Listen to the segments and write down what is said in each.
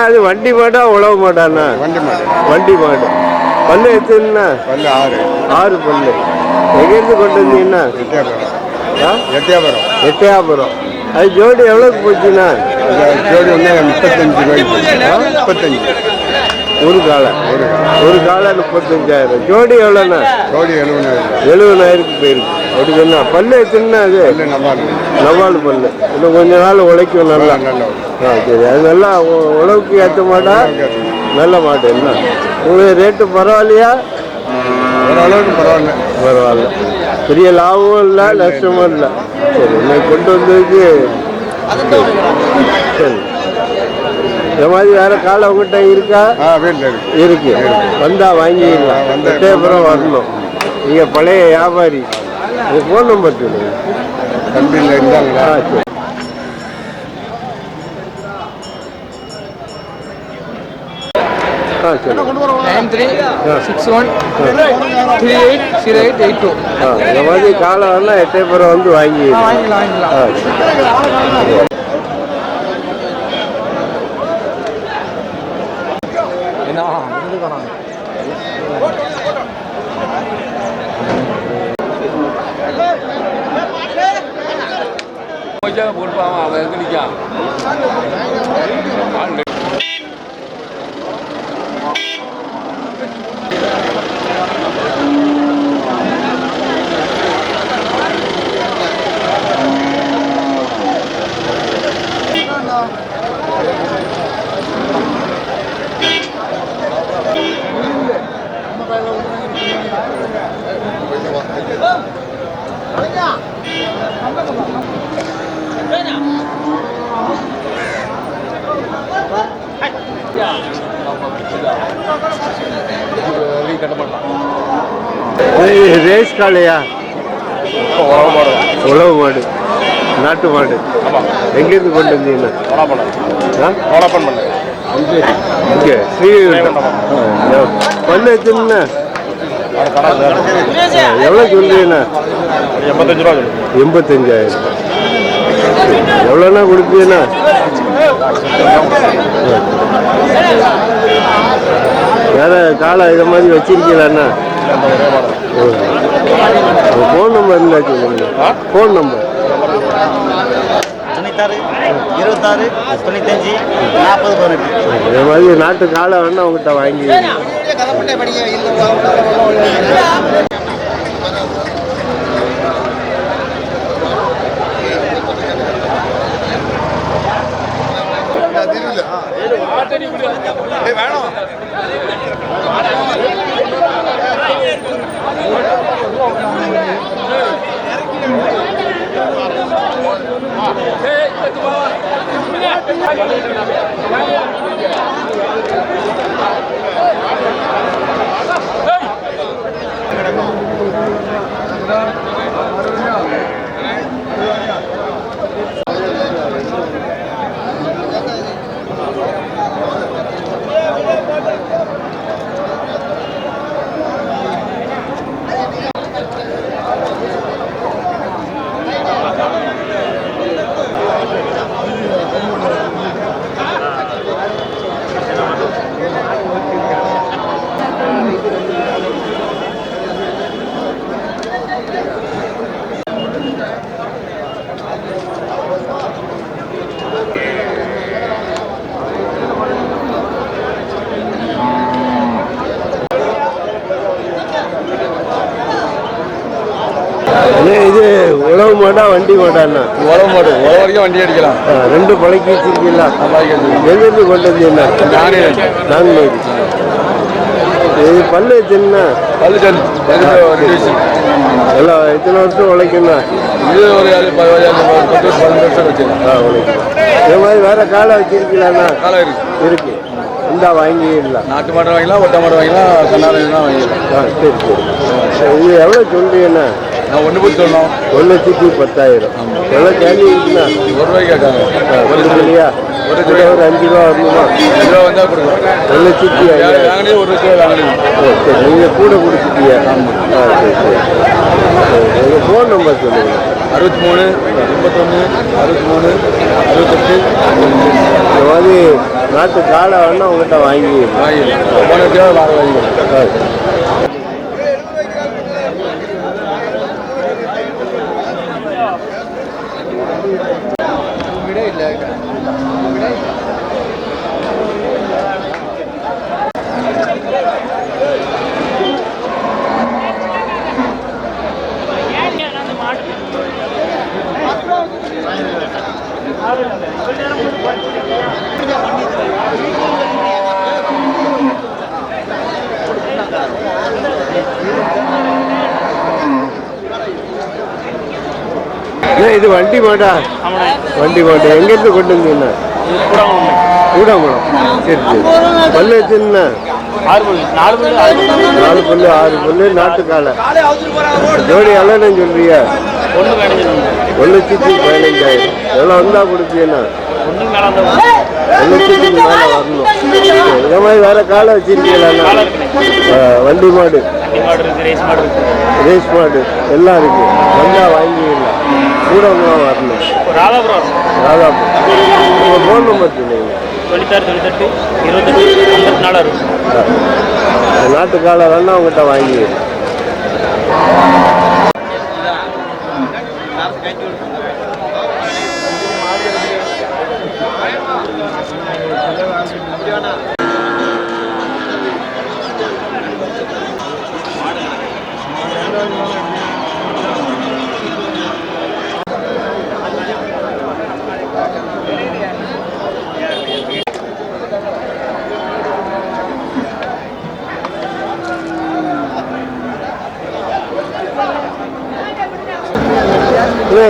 அது வண்டி மாடா உழவு மாடாண்ணா? வண்டி மாடு. பல்லு எத்தனைண்ணா? பல்லு 6 பல்லு. எங்கேருந்து கொண்டு வந்தீங்கன்னா? எட்டயாபுரம். அது ஜோடி எவ்வளோக்கு போச்சுண்ணா? ஜோடி வந்து 35. ஒரு காலை 35,000. ஜோடி எவ்வளோண்ணா? ஜோடி 70,000 போயிருக்கு. அப்படி சொன்னா பல்லு எத்தனைண்ணா? அது நவால் பல்லு. இன்னும் கொஞ்ச நாள் உழைக்கும் நல்லா. சரி, அது நல்லா உழவுக்கு ஏற்ற மாடா? நல்ல மாடு. என்ன உங்களுக்கு ரேட்டு பரவாயில்லையா? ஓரளவுக்கு பரவாயில்ல. பெரிய லாபமும் இல்லை, நஷ்டமும் இல்லை. சரி, இன்னைக்கு கொண்டு வந்ததுக்கு சரி. இந்த மாதிரி வேற காலை உங்கள்கிட்ட இருக்கா? இருக்கு. வந்தா வாங்கிடலாம். எட்டயபுரம் வரணும். நீங்க பழைய வியாபாரி. ஃபோன் நம்பர் சொல்லுங்க. கம்பியில் இருந்தாங்களா? சரி. இந்த மாதிரி காலம் வரலாம். எட்டயபுரம் வந்து வாங்கிடலாம். ரேஸ் காலையா? உழவு மாடு, நாட்டு மாடு. எங்கேருந்து கொண்டு வந்தீங்கன்னா? இங்கே பல்லு எத்தனைண்ணா? எவ்வளோ சொல்றீங்கண்ணா? 85,000. எவ்வளோண்ணா கொடுப்பீங்கண்ணா? வேற காலை இதை மாதிரி வச்சிருக்கீங்களாண்ணா? ஃபோன் நம்பர் இருந்தா சொல்லுங்க. Phone number 96 26 95 40 18. இதே மாதிரி நாட்டு காலை வேணா அவங்ககிட்ட வாங்கி. இது உழவு மாடா வண்டி மாடாண்ணா? உழவு மாடு. உழவு வரைக்கும் வண்டி அடிக்கலாம். ரெண்டு பழக்கி வச்சிருக்கீங்களா? எங்கிருந்து கொண்டு வந்தீங்கன்னா? நாங்குநேரி. இது பல்லு எத்தனைண்ணா? பல்லு எல்லாம் எத்தனை வருஷம் உழைக்குண்ணா? இது ஒரு 10 வருஷம் வச்சுக்கலாம். உழைக்கும். இது மாதிரி வேற காலை வச்சிருக்கீங்களா? காலம் இருக்கு. இருக்கு. இந்த வாங்கிடலாம். நாட்டு மாடு வாங்கிக்கலாம், ஒட்டை மாடு வாங்கிக்கலாம், கண்ணாடிலாம் வாங்கிக்கலாம். சரி. இது எவ்வளோ சொல்றீங்கண்ணா? நான் 1 சொல்லணும். 1,10,000. எவ்வளோ கேள்வி இருக்குண்ணா? ₹1 கேட்காங்க. இல்லையா? ஒரு கிலோ ஒரு 5 ரூபா வரணுமா? 5 ரூபா வந்தால் கொடுக்கலாம். வாங்கினே ₹1 வாங்கினீங்க. சரி, நீங்கள் கூட கொடுத்துட்டீங்க. சரி. உங்கள் ஃபோன் நம்பர் சொல்லுங்கள். 63 81 63 68. இந்த மாதிரி நாட்டு காலை வேணா உங்கள்கிட்ட வாங்கிக்கலாம். வாங்கிக்கலாம். இது வண்டி மாடா? வண்டி மாடு எங்கேருந்து கொண்டு வந்தீங்கண்ணா? கூடங்குளம். சரி. பல்லு எத்தனை? 4 பல்லு 6 பல்லு நாட்டு காலை. ஜோடி எவ்வளோன்னு சொல்றிய? 1,15,000. எவ்வளோ வந்தா கொடுப்பீங்கண்ணா? 1,00,000 மேலே வரணும். இந்த மாதிரி வேற காலை வச்சிருக்கீங்களா? வண்டி மாடு, ரேஸ் மாடு எல்லாம் இருக்கு. வந்தா வாங்கிடலாம். கூட வரணும். ராதாபுரம். உங்கள் ஃபோன் நம்பர் சொல்லுங்க. 96 98 28 54. நாட்டு காலை வேணா உங்கள்கிட்ட வாங்கி.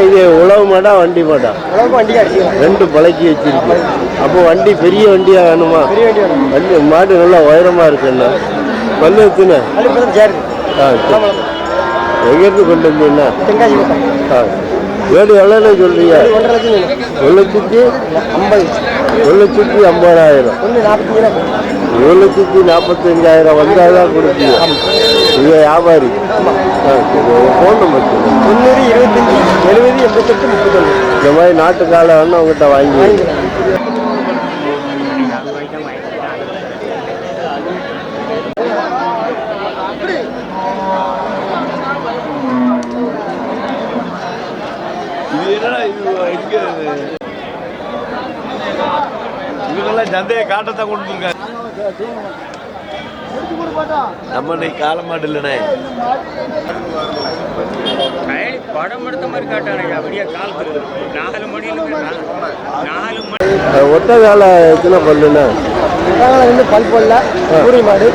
இது உழவு மாடா வண்டி மாடா? ரெண்டு பழக்கி வச்சிருக்கு. அப்போ வண்டி பெரிய வண்டியா வேணுமா? வண்டி மாடு நல்லா உயரமா இருக்குண்ணா. பல்லு எத்துண்ணா? எங்கேருந்து கொண்டு வந்தீங்கண்ணா? வேடு எவ்வளோண்ணா சொல்றீங்க? 1,50,000. 7,45,000 வந்தால் தான் கொடுப்பீங்க. இது வியாபாரி. ஃபோன் நம்பர் சொல்லுங்கள். 90 25 70 88 31. இந்த மாதிரி நாட்டு காலை வேணா உங்கள்கிட்ட வாங்கி. இவங்கெல்லாம் சந்தையை காட்டத்தான் கொண்டு இருக்காங்க. நம்ம இன்னைக்கு கால மாடு இல்லைண்ணே. படம் எடுத்த மாதிரி காட்டானே. அப்படியே கால் 4 மணியில் 4 மணி. ஒத்த காலை எத்தனை பல்லுண்ணா? பல் போடல. பூரி மாடு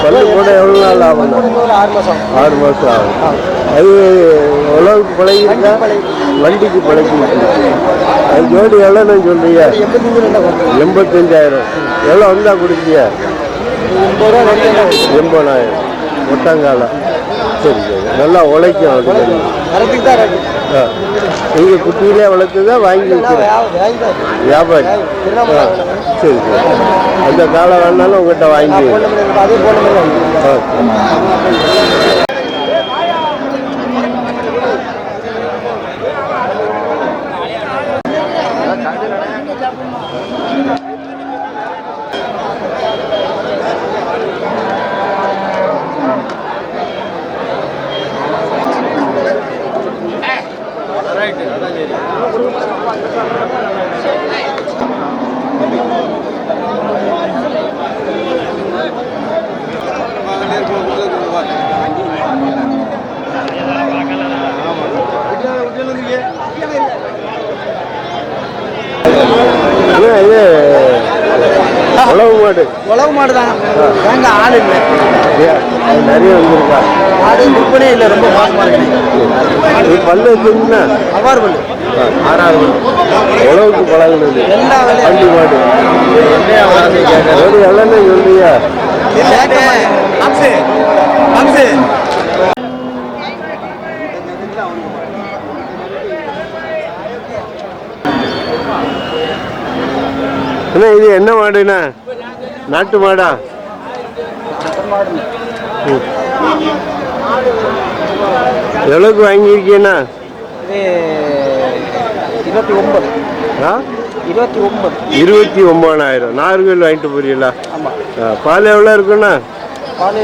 பல்லு கூட எவ்வளோ நாள் ஆகும்? 6 மாதம். 6 மாதம் ஆகும். அது உழவுக்கு பழகிருக்கா? வண்டிக்கு பழகி. அது ஜோடி எவ்வளோன்னு சொல்றீங்க? 85,000. எவ்வளோ வந்தா கொடுப்பீங்க? 80,000. ஒட்டங்காலம். சரி. நல்லா உழைக்கும். அது நீங்கள் குட்டியிலே வளர்த்துதா வாங்கி வைக்கிறேன்? வியாபாரி. சரி. அந்த காலை வேணாலும் உங்கள்கிட்ட வாங்கி. இது உழவு மாடு உழவு மாடு தான் எங்க ஆள் இல்லை நிறைய வந்திருக்கா ஆடு விற்பனே இல்லை ரொம்ப மோசமாக இது பல்லு வச்சுருந்தா அவ்வாறு பல்லு 6 பல்லு உழவுக்கு பழகுனது எல்லா வேலையும் வண்டி மாடு ஒரு எல்லாமே சொல்றியா அண்ணா இது என்ன மாடுண்ணா நாட்டு மாடா எவ்வளோக்கு வாங்கியிருக்கீண்ணா 29 ஆ 29 29,000 நார்கள் வாங்கிட்டு போறீங்களா பால் எவ்வளோ இருக்குண்ணா பால்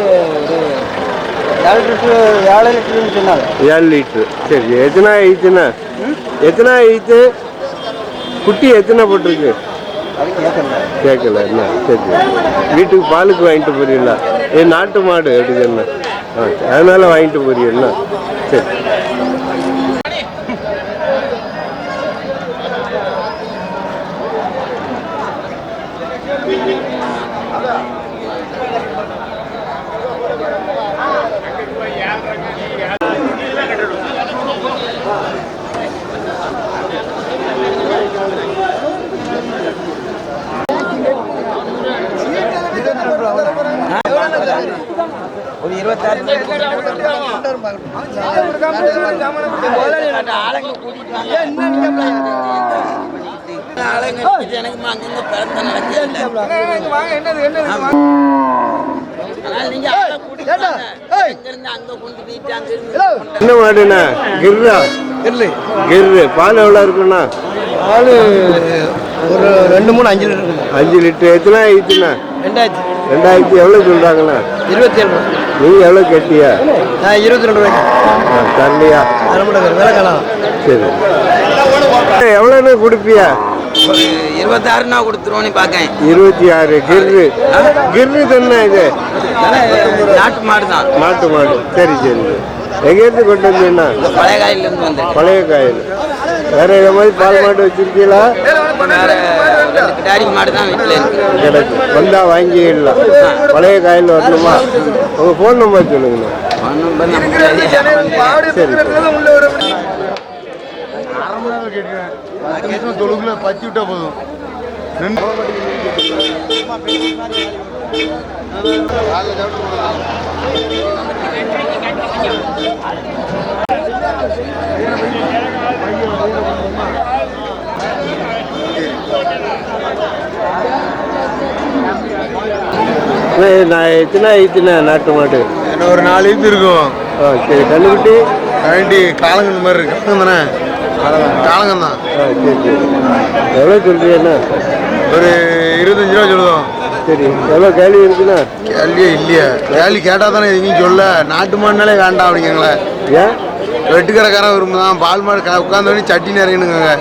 ஒரு 7 லிட்டருன்னு சொன்னாங்க 7 லிட்டரு சரி எத்தனை ஆயிடுச்சுண்ணா எத்தனை ஆயிடுச்சு குட்டி எத்தனை போட்டிருக்கு கேட்கல என்ன சரி வீட்டுக்கு பாலுக்கு வாங்கிட்டு போறீங்களா நாட்டு மாடு எடுக்கண்ணா அதனால வாங்கிட்டு போறீங்களா சரி ஒரு 26 என்ன மாடுண்ணா கிர்ரா கிர்ரு பால் எவ்வளோ இருக்குண்ணா பால் ஒரு 2-3 5 லிட்டர் 5 லிட்டரு எத்தனை ஆயிடுச்சுண்ணா 2000 எவ்வளோ சொல்கிறாங்கண்ணா 27 நீங்கள் எவ்வளோ கேட்டியா 22 ரூபாய்க்கு தரலையா விலை காலம் சரி எவ்வளோண்ணா கொடுப்பியா ஒரு 26 கொடுத்துருவோன்னு பார்க்கேன் 26 கிர்ரு கிர்ரு தானே இது நாட்டு மாடு தான் நாட்டு மாடு சரி சரி எங்கேருந்து கொண்டு வந்தீங்கன்னா பழைய காயிலிருந்து வந்து பழைய காயில் வேற இதை மாதிரி பால் மாடு வச்சிருக்கீங்களா வேற 2 கிடாரி மாடு தான் வீட்டில் இருக்கு கிடைக்கும் வந்தா வாங்கிடலாம் பழைய காயில் வரணுமா உங்கள் ஃபோன் நம்பர் சொல்லுங்கண்ணா ஒன்றும் நமக்கு சரி தொழுகுல பச்சு விட்டா போதும் நான் எத்தனை ஆயிடுச்சுண்ணா நாட்டு மாட்டு என்ன ஒரு 4 ஈத்து இருக்கும். சரி கண்ணுக்குட்டி கரண்டி காலங்கன் மாதிரி இருக்கு தானே காலங்கன் தான். சரி சரி எவ்வளோ சொல்றீங்கண்ணா? ஒரு 25 ரூபா சொல்லுவோம். சரி எவ்வளோ கேள்வி இருக்குண்ணா? கேள்வியே இல்லையா? கேள்வி கேட்டால் தானே எங்கேயும் சொல்ல. நாட்டு மாடுனாலே வேண்டாம் அப்படிங்களே. ஏன் வெட்டுக்கடைக்காரன் விரும்புதான். பால் மாடு உட்காந்தோடனே சட்டி நிறையணுங்க.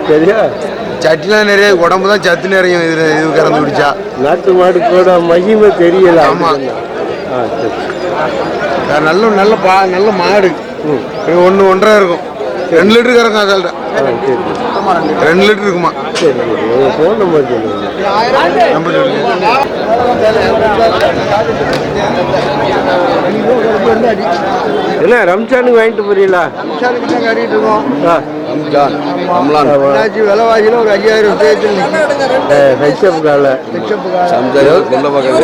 சரியா சட்டிலாம் நிறைய உடம்பு தான் சத்து நிறையும். இது கறந்து குடிச்சா நாட்டு மாடு கூட மகிமை தெரியல. ஆமாம். சரி நல்ல நல்ல மாடு 1.5 இருக்கும். 2 லிட்டரு கறக்கும். அதால் சரி 2 லிட்டர் இருக்குமா? சரி சரி உங்கள் ஃபோன் நம்பர் சொல்லுங்கள். நம்பர் சொல்லுங்க. என்ன ரம்ஜானுக்கு வாங்கிட்டு போறீங்களா? ரம்ஜானுக்கு தான் கறிட்டு இருக்கோம். ரம்ஜான் விலைவாசியில் ஒரு 5000 ஹெச்எப் கால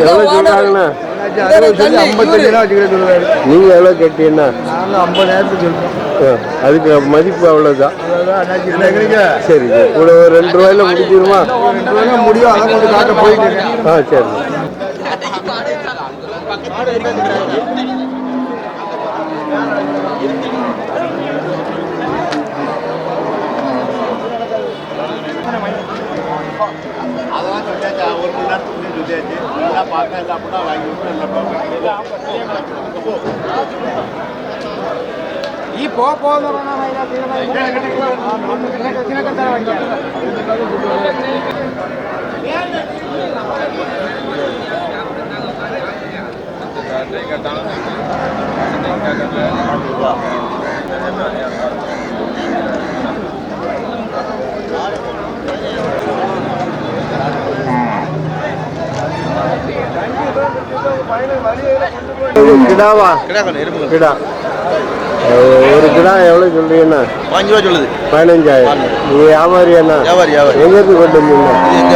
எவ்வளோ சொல்கிறாங்கண்ணா? 55 ரூபா வச்சுக்கிறேன். நீங்கள் எவ்வளோ கேட்டீங்கன்னா? 50,000 சொல்றோம். அதுக்கு மதிப்பு அவ்வளோதான். சரி சரி கூட ஒரு 2 ரூபாயில முடிச்சிருமா? முடியும். அதை கொஞ்சம் காட்ட போயிட்டு இருக்கேன். சரி அதெல்லாம் சொல்லியாச்சு. 1 மணி நேரத்துக்கு சொல்லியாச்சு. எல்லாம் பார்க்க எல்லாம் அப்படின்னா வாங்கி இது கிடாவா? கிடா. ஒரு கிடா எவ்வளோ சொல்றீங்கண்ணா? 5 ரூபா சொல்லுது. 15,000. நீங்க வியாபாரி அண்ணா? வியாபாரி எங்கேருந்து கொண்டு வந்தீங்க?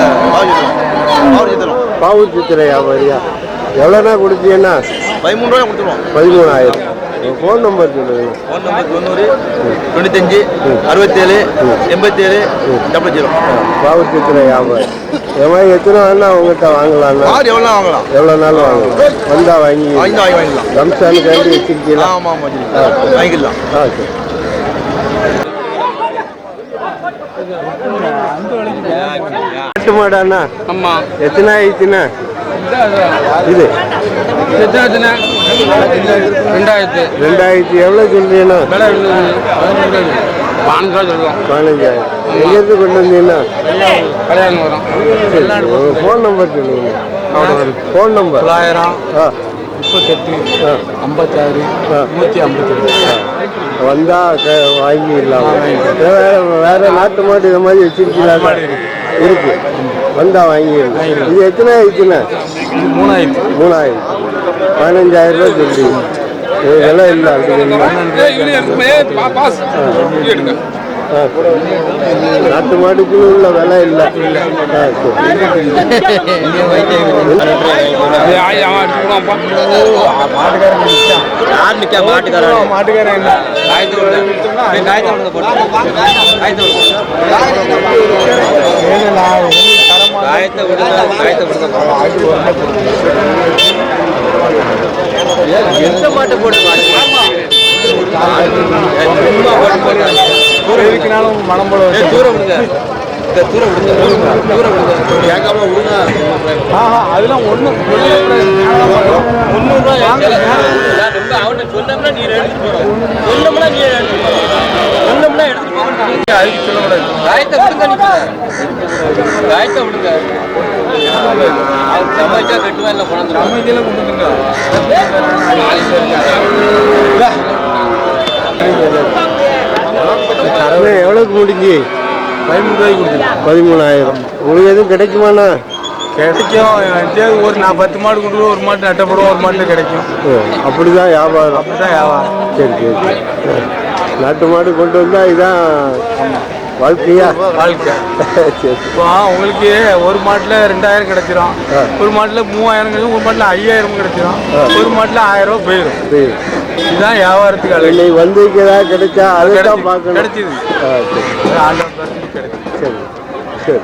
பாவூர் சித்திரை வியாபாரியா? எவ்வளோண்ணா கொடுத்தீங்கண்ணா? 13 ரூபா கொடுத்துருவோம். 13,000. ஃபோன் நம்பர் சொல்லுங்க. Phone number 90 95 67 87 00. பாவூர் சித்திரை வியாபாரி. இந்த மாதிரி எத்தனை வேணா உங்கள்கிட்ட வாங்கலாம்ண்ணா? எவ்வளோ வாங்கலாம்? எவ்வளோ நாள் வாங்கலாம்? வந்தால் வாங்கிக்கலாம். ரம்சானுக்காண்டி வச்சிருக்கீங்களா? ஆமாம் வாங்கிக்கலாம். சரி. நாட்டு மாடாண்ணா? ஆமா. எத்தனை ஆயிடுச்சுண்ணா இது? 2000. எவ்வளோ சொல்றீங்கண்ணா? 15,000. எங்கேருந்து கொண்டு வந்தீங்கண்ணா? ஃபோன் நம்பர் சொல்லுங்க. ஃபோன் நம்பர் 90038 வந்தா வாங்கிடலாம். வேற நாட்டு மாடு இந்த மாதிரி வச்சிருக்கீங்களா? இருக்கு. வந்தா வாங்கிடலாம். இது எத்தனை ஆயிடுச்சுண்ணா? 3000. 15,000 ரூபா சொல்லி விலை இல்லை. நாட்டு மாடுக்கு உள்ள விலை இல்லை. எந்த மாட்டை போட்டு மனம் போல தூரம் விடுங்க. தூரம் விடுங்க. அதெல்லாம் ஒன்றும் 300 அவன்கிட்ட சொன்னோம்னா நீ எடுத்துட்டு போறோம். சொன்னோம்னா நீ எடுத்துட்டு அதுக்கு சொல்லக்கூடாது. காயத்தை விடுங்க. காயத்தை விடுங்க. சமைச்சா கட்டுவா இல்லை பணம் அமைதியெல்லாம் கொடுத்துருங்க. எவ்வளோக்கு முடிஞ்சு? 13 ரூபாய்க்கு கொடுத்துருங்க. 13,000. உங்களுக்கு எதுவும் கிடைக்குமாண்ணா? கிடைக்கும். ஒரு 10 மாடு கொண்டு ஒரு மாட்டு நட்டப்படும், ஒரு மாட்டு கிடைக்கும். அப்படிதான் வியாபாரம். அப்படிதான் வியாபாரம். சரி. நாட்டு மாடு கொண்டு வந்தா இதான் வாழ்க்கையா? வாழ்க்கை. சரி. இப்போ உங்களுக்கு ஒரு மாட்டில் 2000 கிடைச்சிரும், ஒரு மாட்டில் 3000 கிடைக்கும், ஒரு மாட்டில் 5000 கிடைச்சிரும், ஒரு மாட்டில் 1000 ரூபா போயிடும். இதுதான் வியாபாரத்துக்கு அழகு. இன்னைக்கு வந்ததுக்கு ஏதாவது கிடைச்சா அதுதான் பார்க்கணும். கிடைச்சிது. சரி. ஆண்டவன் கிடைச்சிது. சரி.